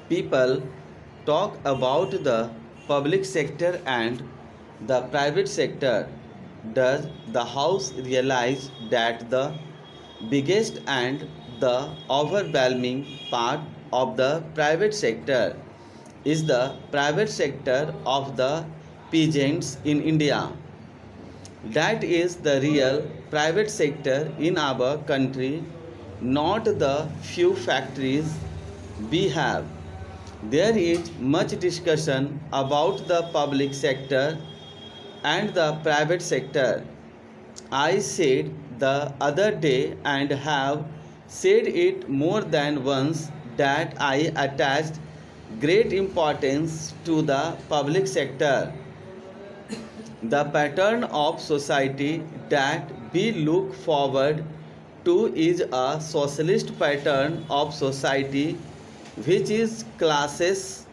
people talk about the public sector and the private sector, does the House realize that the biggest and the overwhelming part of the private sector is the private sector of the peasants in India? That is the real private sector in our country, not the few factories we have. There is much discussion about the public sector and the private sector. I said the other day and have said it more than once that I attached great importance to the public sector. The pattern of society that we look forward to is a socialist pattern of society which is casteless.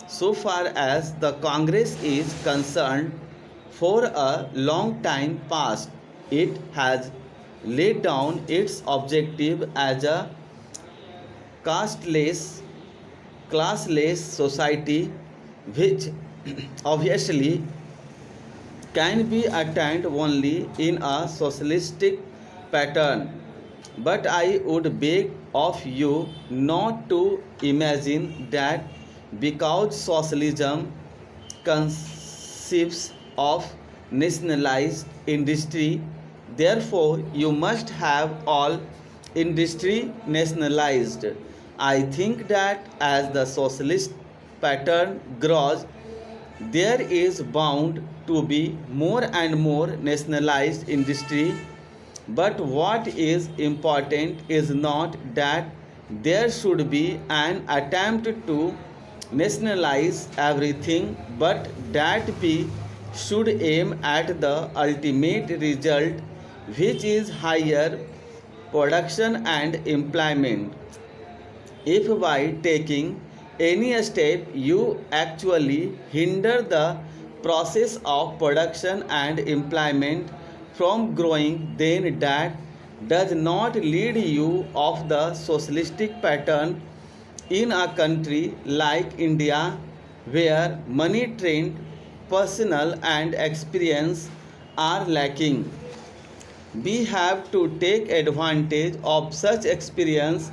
So far as the Congress is concerned, for a long time past, it has laid down its objective as a casteless, classless society, which obviously can be attained only in a socialistic pattern. But I would beg of you not to imagine that because socialism conceives of nationalized industry, therefore you must have all industry nationalized. I think that as the socialist pattern grows, there is bound to be more and more nationalized industry. But what is important is not that there should be an attempt to nationalize everything, but that we should aim at the ultimate result, which is higher production and employment. If by taking any step you actually hinder the process of production and employment from growing, then that does not lead you of the socialistic pattern in a country like India, where money trained personnel and experience are lacking. We have to take advantage of such experience,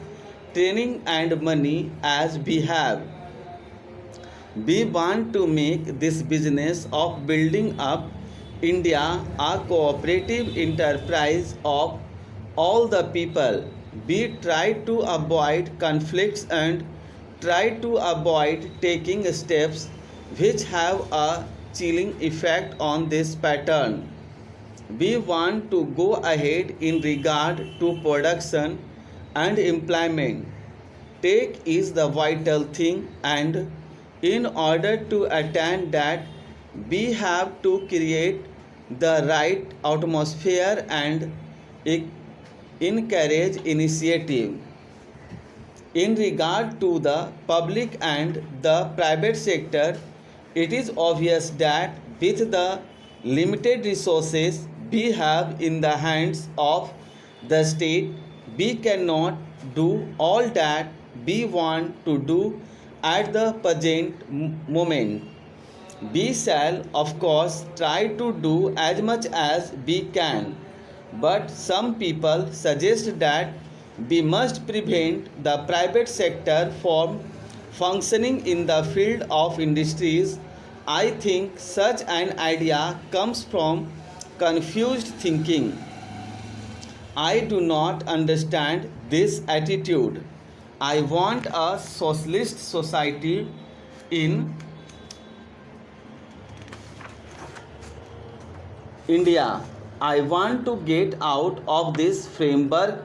training, and money as we have. We want to make this business of building up India a cooperative enterprise of all the people. We try to avoid conflicts and try to avoid taking steps which have a chilling effect on this pattern. We want to go ahead in regard to production and employment. Take is the vital thing, and in order to attain that, we have to create the right atmosphere and encourage initiative. In regard to the public and the private sector, it is obvious that with the limited resources we have in the hands of the state, we cannot do all that we want to do at the present moment. We shall, of course, try to do as much as we can, but some people suggest that we must prevent the private sector from functioning in the field of industries. I think such an idea comes from confused thinking. I do not understand this attitude. I want a socialist society in India. I want to get out of this framework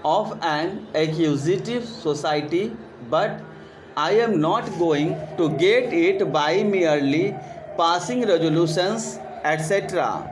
of an accusative society, but I am not going to get it by merely passing resolutions, etc.